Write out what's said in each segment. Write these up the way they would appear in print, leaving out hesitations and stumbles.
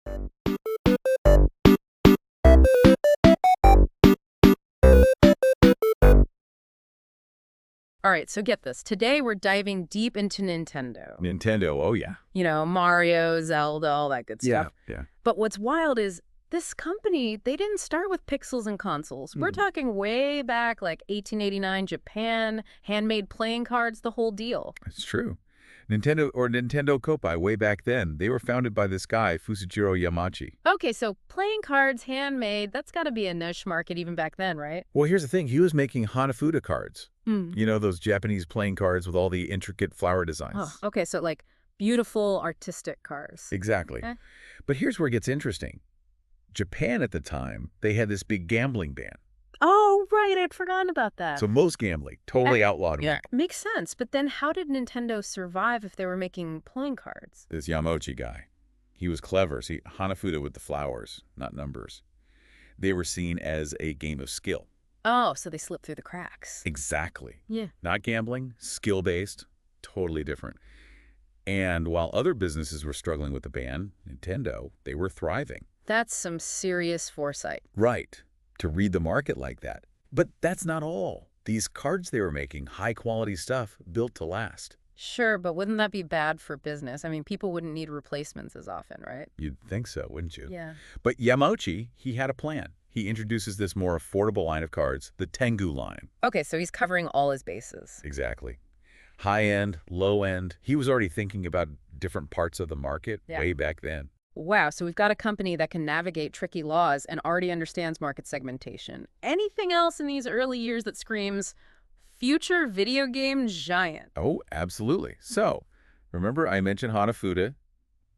All right, so get this. Today we're diving deep into Nintendo. Nintendo, oh yeah. You know, Mario, Zelda, all that good stuff. Yeah. But what's wild is this company, they didn't start with pixels and consoles. We're talking way back, like 1889 Japan, handmade playing cards, the whole deal. It's true. Nintendo Kopai, way back then, they were founded by this guy, Fusajiro Yamachi. Okay, so playing cards, handmade, that's got to be a niche market even back then, right? Well, here's the thing. He was making Hanafuda cards. Hmm. You know, those Japanese playing cards with all the intricate flower designs. Oh, okay, so like beautiful artistic cars. Exactly. Okay. But here's where it gets interesting. Japan at the time, they had this big gambling ban. Oh, right, I'd forgotten about that. So most gambling, totally outlawed. Yeah. Makes sense, but then how did Nintendo survive if they were making playing cards? This Yamauchi guy, he was clever. See, Hanafuda with the flowers, not numbers. They were seen as a game of skill. Oh, so they slipped through the cracks. Exactly. Yeah. Not gambling, skill-based, totally different. And while other businesses were struggling with the ban, Nintendo, they were thriving. That's some serious foresight. Right, to read the market like that. But that's not all. These cards they were making, high-quality stuff, built to last. Sure, but wouldn't that be bad for business? I mean, people wouldn't need replacements as often, right? You'd think so, wouldn't you? Yeah. But Yamauchi, he had a plan. He introduces this more affordable line of cards, the Tengu line. Okay, so he's covering all his bases. Exactly. High-end, low-end. He was already thinking about different parts of the market way back then. Wow, so we've got a company that can navigate tricky laws and already understands market segmentation. Anything else in these early years that screams future video game giant? Oh, absolutely. So, remember I mentioned Hanafuda?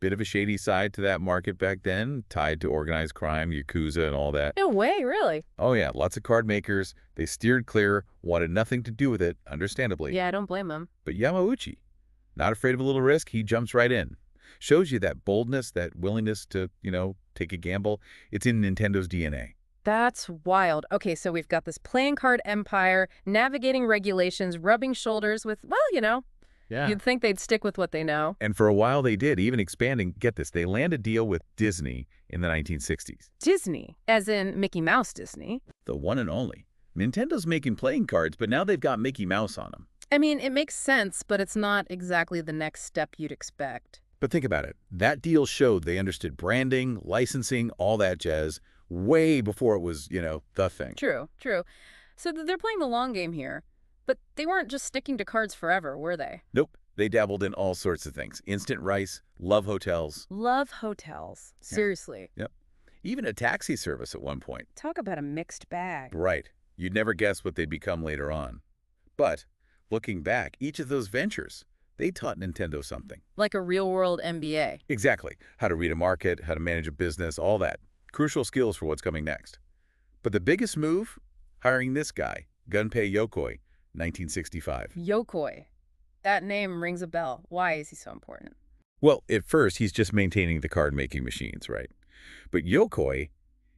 Bit of a shady side to that market back then, tied to organized crime, Yakuza, and all that. No way, really? Oh yeah, lots of card makers. They steered clear, wanted nothing to do with it, understandably. Yeah, I don't blame them. But Yamauchi, not afraid of a little risk, he jumps right in. Shows you that boldness, that willingness to, take a gamble. It's in Nintendo's DNA. That's wild. Okay, so we've got this playing card empire, navigating regulations, rubbing shoulders with, well, Yeah. you'd think they'd stick with what they know. And for a while they did, even expanding. Get this, they land a deal with Disney in the 1960s. Disney, as in Mickey Mouse Disney. The one and only. Nintendo's making playing cards, but now they've got Mickey Mouse on them. I mean, it makes sense, but it's not exactly the next step you'd expect. But think about it. That deal showed they understood branding, licensing, all that jazz, way before it was, the thing. True, true. So they're playing the long game here. But they weren't just sticking to cards forever, were they? Nope. They dabbled in all sorts of things. Instant rice, love hotels. Love hotels. Seriously. Yep. Even a taxi service at one point. Talk about a mixed bag. Right. You'd never guess what they'd become later on. But, looking back, each of those ventures, they taught Nintendo something. Like a real-world MBA. Exactly. How to read a market, how to manage a business, all that. Crucial skills for what's coming next. But the biggest move? Hiring this guy, Gunpei Yokoi, 1965. Yokoi. That name rings a bell. Why is he so important? Well, at first, he's just maintaining the card-making machines, right? But Yokoi,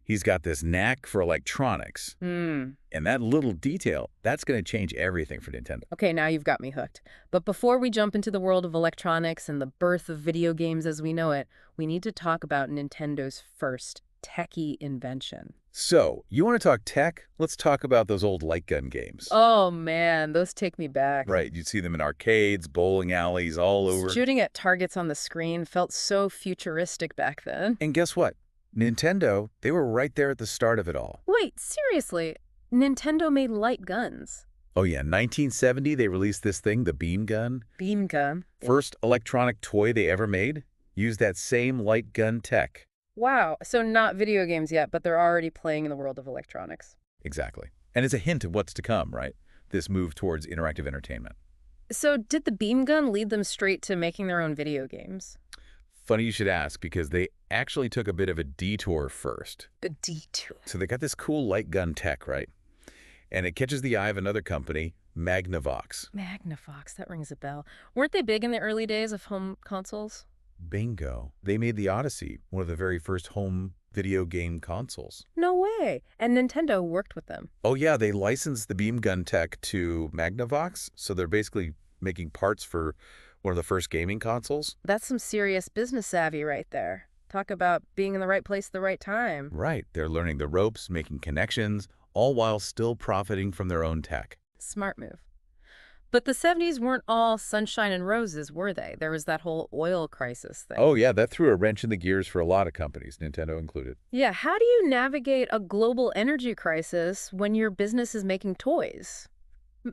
he's got this knack for electronics. And that little detail, that's going to change everything for Nintendo. Okay, now you've got me hooked. But before we jump into the world of electronics and the birth of video games as we know it, we need to talk about Nintendo's first techie invention. So, you want to talk tech? Let's talk about those old light gun games. Oh, man, those take me back. Right, you'd see them in arcades, bowling alleys, all over. Shooting at targets on the screen felt so futuristic back then. And guess what? Nintendo, they were right there at the start of it all. Wait, seriously? Nintendo made light guns? Oh yeah, 1970 they released this thing, the beam gun. Beam gun? First electronic toy they ever made. Used that same light gun tech. Wow, so not video games yet, but they're already playing in the world of electronics. Exactly. And it's a hint of what's to come, right? This move towards interactive entertainment. So did the beam gun lead them straight to making their own video games? Funny you should ask, because they actually took a bit of a detour first. A detour. So they got this cool light gun tech, right? And it catches the eye of another company, Magnavox. Magnavox, that rings a bell. Weren't they big in the early days of home consoles? Bingo. They made the Odyssey, one of the very first home video game consoles. No way. And Nintendo worked with them. Oh yeah, they licensed the beam gun tech to Magnavox, so they're basically making parts for one of the first gaming consoles. That's some serious business savvy right there. Talk about being in the right place at the right time. Right. They're learning the ropes, making connections, all while still profiting from their own tech. Smart move. But the 70s weren't all sunshine and roses, were they? There was that whole oil crisis thing. Oh, yeah, that threw a wrench in the gears for a lot of companies, Nintendo included. Yeah, how do you navigate a global energy crisis when your business is making toys?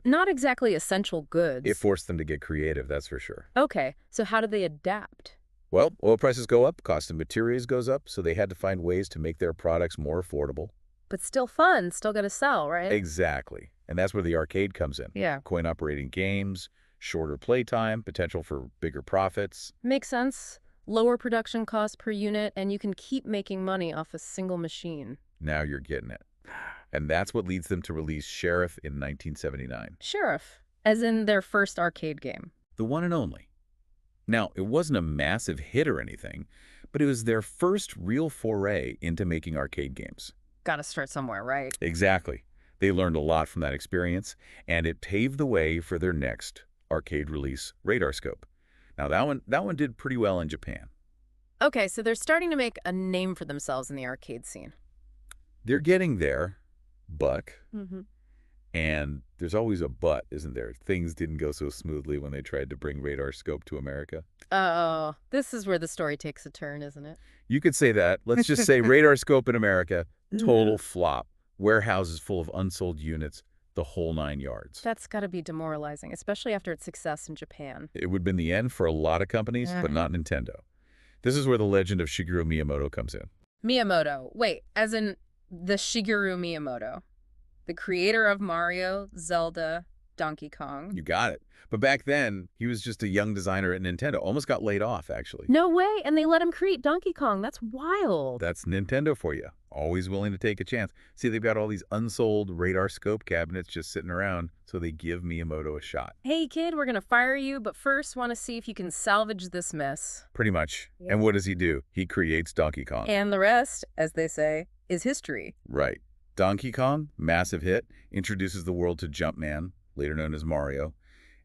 Not exactly essential goods. It forced them to get creative, that's for sure. Okay, so how did they adapt? Well, oil prices go up, cost of materials goes up, so they had to find ways to make their products more affordable. But still fun, still got to sell, right? Exactly. And that's where the arcade comes in. Yeah. Coin-operating games, shorter playtime, potential for bigger profits. Makes sense. Lower production costs per unit, and you can keep making money off a single machine. Now you're getting it. And that's what leads them to release Sheriff in 1979. Sheriff, as in their first arcade game. The one and only. Now, it wasn't a massive hit or anything, but it was their first real foray into making arcade games. Gotta start somewhere, right? Exactly. They learned a lot from that experience, and it paved the way for their next arcade release, Radar Scope. Now, that one did pretty well in Japan. Okay, so they're starting to make a name for themselves in the arcade scene. They're getting there, but, Mm-hmm. and there's always a but, isn't there? Things didn't go so smoothly when they tried to bring Radar Scope to America. Oh, this is where the story takes a turn, isn't it? You could say that. Let's just say Radar Scope in America, total flop. Warehouses full of unsold units, the whole 9 yards. That's got to be demoralizing, especially after its success in Japan. It would have been the end for a lot of companies, but not Nintendo. This is where the legend of Shigeru Miyamoto comes in. Miyamoto. Wait, as in the Shigeru Miyamoto. The creator of Mario, Zelda, Donkey Kong. You got it. But back then, he was just a young designer at Nintendo. Almost got laid off, actually. No way, and they let him create Donkey Kong. That's wild. That's Nintendo for you. Always willing to take a chance. See, they've got all these unsold Radar Scope cabinets just sitting around, so they give Miyamoto a shot. Hey, kid, we're going to fire you, but first want to see if you can salvage this mess. Pretty much. Yeah. And what does he do? He creates Donkey Kong. And the rest, as they say, is history. Right. Donkey Kong, massive hit, introduces the world to Jumpman, later known as Mario,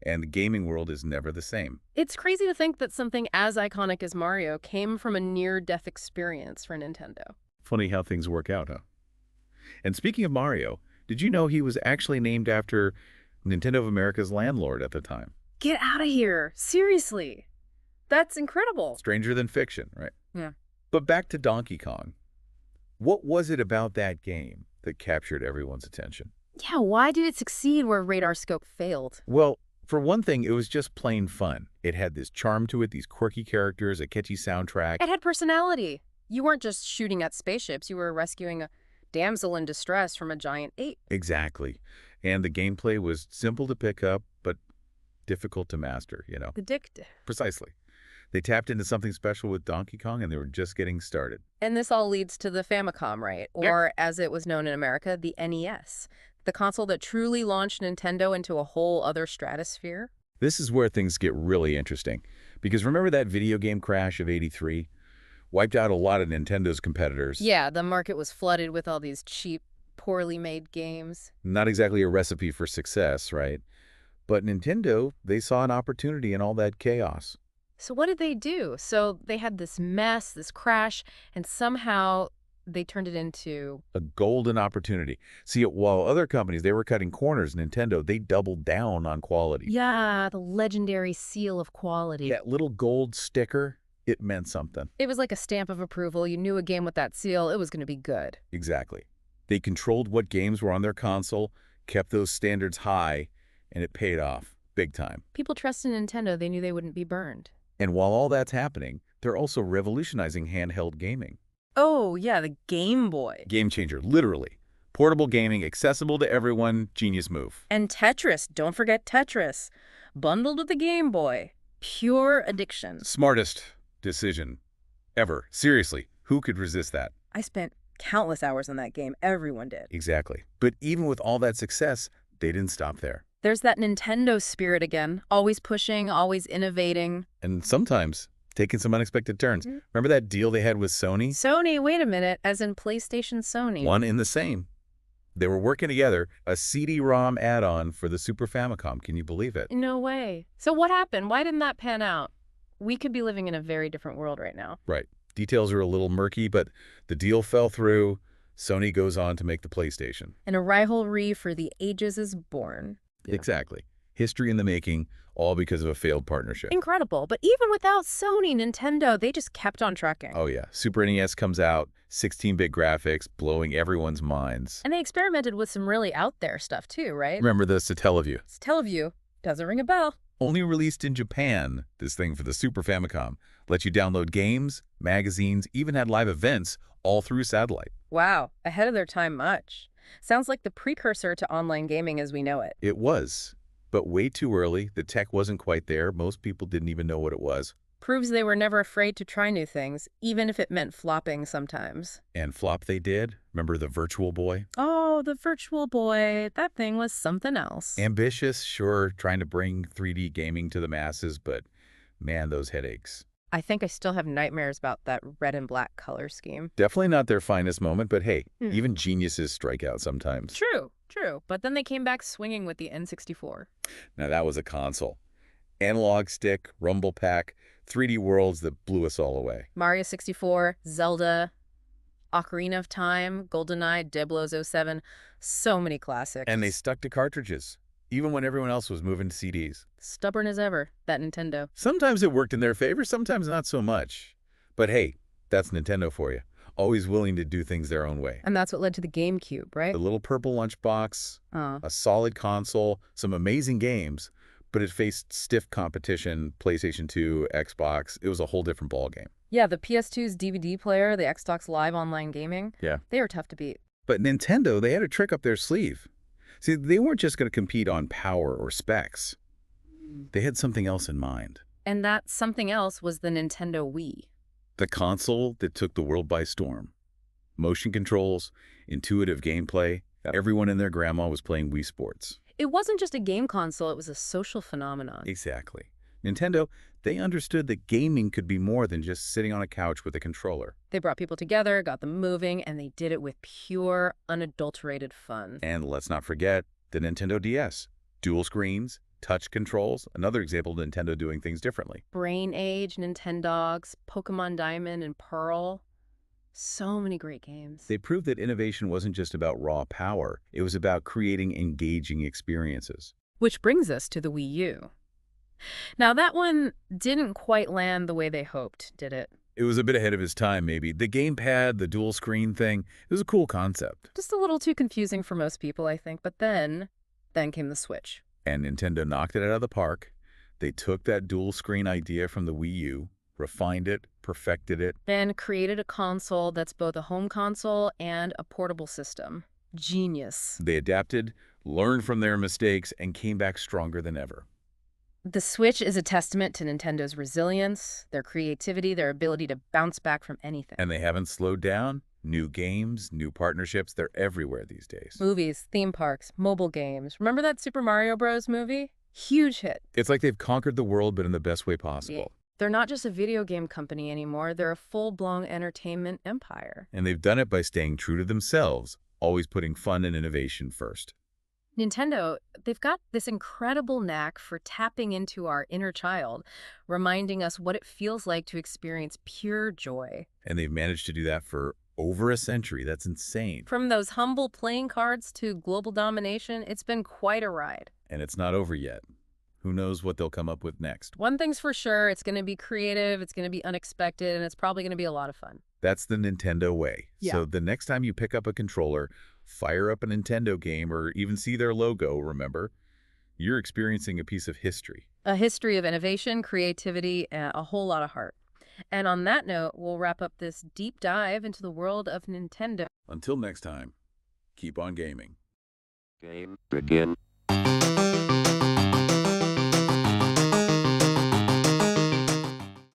and the gaming world is never the same. It's crazy to think that something as iconic as Mario came from a near-death experience for Nintendo. Funny how things work out, huh? And speaking of Mario, did you know he was actually named after Nintendo of America's landlord at the time? Get out of here. Seriously. That's incredible. Stranger than fiction, right? Yeah. But back to Donkey Kong. What was it about that game that captured everyone's attention? Yeah, why did it succeed where Radar Scope failed? Well, for one thing, it was just plain fun. It had this charm to it, these quirky characters, a catchy soundtrack. It had personality. You weren't just shooting at spaceships. You were rescuing a damsel in distress from a giant ape. Exactly. And the gameplay was simple to pick up, but difficult to master, you know? Addictive. Precisely. They tapped into something special with Donkey Kong, and they were just getting started. And this all leads to the Famicom, right? Or, as it was known in America, the NES. The console that truly launched Nintendo into a whole other stratosphere. This is where things get really interesting. Because remember that video game crash of '83? Wiped out a lot of Nintendo's competitors. Yeah, the market was flooded with all these cheap, poorly made games. Not exactly a recipe for success, right? But Nintendo, they saw an opportunity in all that chaos. So what did they do? So they had this mess, this crash, and somehow they turned it into... A golden opportunity. See, while other companies, they were cutting corners, Nintendo, they doubled down on quality. Yeah, the legendary seal of quality. That little gold sticker, it meant something. It was like a stamp of approval. You knew a game with that seal, it was going to be good. Exactly. They controlled what games were on their console, kept those standards high, and it paid off big time. People trusted Nintendo. They knew they wouldn't be burned. And while all that's happening, they're also revolutionizing handheld gaming. Oh, yeah, the Game Boy. Game changer, literally. Portable gaming, accessible to everyone, genius move. And Tetris. Don't forget Tetris. Bundled with the Game Boy. Pure addiction. Smartest decision ever. Seriously, who could resist that? I spent countless hours on that game. Everyone did. Exactly. But even with all that success, they didn't stop there. There's that Nintendo spirit again. Always pushing, always innovating. And sometimes taking some unexpected turns. Remember that deal they had with Sony? Sony, wait a minute, as in PlayStation Sony. One in the same. They were working together, a CD-ROM add-on for the Super Famicom. Can you believe it? No way. So what happened? Why didn't that pan out? We could be living in a very different world right now. Right. Details are a little murky, but the deal fell through. Sony goes on to make the PlayStation. And a rivalry for the ages is born. Yeah. Exactly. History in the making, all because of a failed partnership. Incredible. But even without Sony, Nintendo, they just kept on trucking. Oh yeah. Super NES comes out, 16-bit graphics, blowing everyone's minds. And they experimented with some really out there stuff too, right? Remember the Satellaview? Satellaview. Doesn't ring a bell. Only released in Japan, this thing for the Super Famicom. Let you download games, magazines, even had live events, all through satellite. Wow. Ahead of their time much. Sounds like the precursor to online gaming as we know it. It was, but way too early. The tech wasn't quite there. Most people didn't even know what it was. Proves they were never afraid to try new things, even if it meant flopping sometimes. And flop they did. Remember the Virtual Boy? Oh, the Virtual Boy. That thing was something else. Ambitious, sure, trying to bring 3D gaming to the masses, but man, those headaches. I think I still have nightmares about that red and black color scheme. Definitely not their finest moment, but hey, even geniuses strike out sometimes. True, true. But then they came back swinging with the N64. Now that was a console. Analog stick, rumble pack, 3D worlds that blew us all away. Mario 64, Zelda, Ocarina of Time, GoldenEye, Diablo 07. So many classics. And they stuck to cartridges, even when everyone else was moving to CDs. Stubborn as ever, that Nintendo. Sometimes it worked in their favor, sometimes not so much. But hey, that's Nintendo for you. Always willing to do things their own way. And that's what led to the GameCube, right? The little purple lunchbox, a solid console, some amazing games, but it faced stiff competition, PlayStation 2, Xbox. It was a whole different ballgame. Yeah, the PS2's DVD player, the Xbox Live online gaming. Yeah. They were tough to beat. But Nintendo, they had a trick up their sleeve. See, they weren't just going to compete on power or specs. They had something else in mind. And that something else was the Nintendo Wii. The console that took the world by storm. Motion controls, intuitive gameplay. Everyone and their grandma was playing Wii Sports. It wasn't just a game console, it was a social phenomenon. Exactly. Nintendo, they understood that gaming could be more than just sitting on a couch with a controller. They brought people together, got them moving, and they did it with pure, unadulterated fun. And let's not forget the Nintendo DS. Dual screens, touch controls, another example of Nintendo doing things differently. Brain Age, Nintendogs, Pokémon Diamond and Pearl. So many great games. They proved that innovation wasn't just about raw power. It was about creating engaging experiences. Which brings us to the Wii U. Now, that one didn't quite land the way they hoped, did it? It was a bit ahead of his time, maybe. The gamepad, the dual screen thing, it was a cool concept. Just a little too confusing for most people, I think. But then came the Switch. And Nintendo knocked it out of the park. They took that dual screen idea from the Wii U, refined it, perfected it, and created a console that's both a home console and a portable system. Genius. They adapted, learned from their mistakes, and came back stronger than ever. The Switch is a testament to Nintendo's resilience, their creativity, their ability to bounce back from anything. And they haven't slowed down. New games, new partnerships, they're everywhere these days. Movies, theme parks, mobile games. Remember that Super Mario Bros. Movie? Huge hit. It's like they've conquered the world, but in the best way possible. Yeah. They're not just a video game company anymore. They're a full-blown entertainment empire. And they've done it by staying true to themselves, always putting fun and innovation first. Nintendo, they've got this incredible knack for tapping into our inner child, reminding us what it feels like to experience pure joy. And they've managed to do that for over a century. That's insane. From those humble playing cards to global domination, it's been quite a ride. And it's not over yet. Who knows what they'll come up with next? One thing's for sure, it's going to be creative, it's going to be unexpected, and it's probably going to be a lot of fun. That's the Nintendo way. Yeah. So the next time you pick up a controller, fire up a Nintendo game, or even see their logo, remember, you're experiencing a piece of history. A history of innovation, creativity, and a whole lot of heart. And on that note, we'll wrap up this deep dive into the world of Nintendo. Until next time, keep on gaming. Game begin.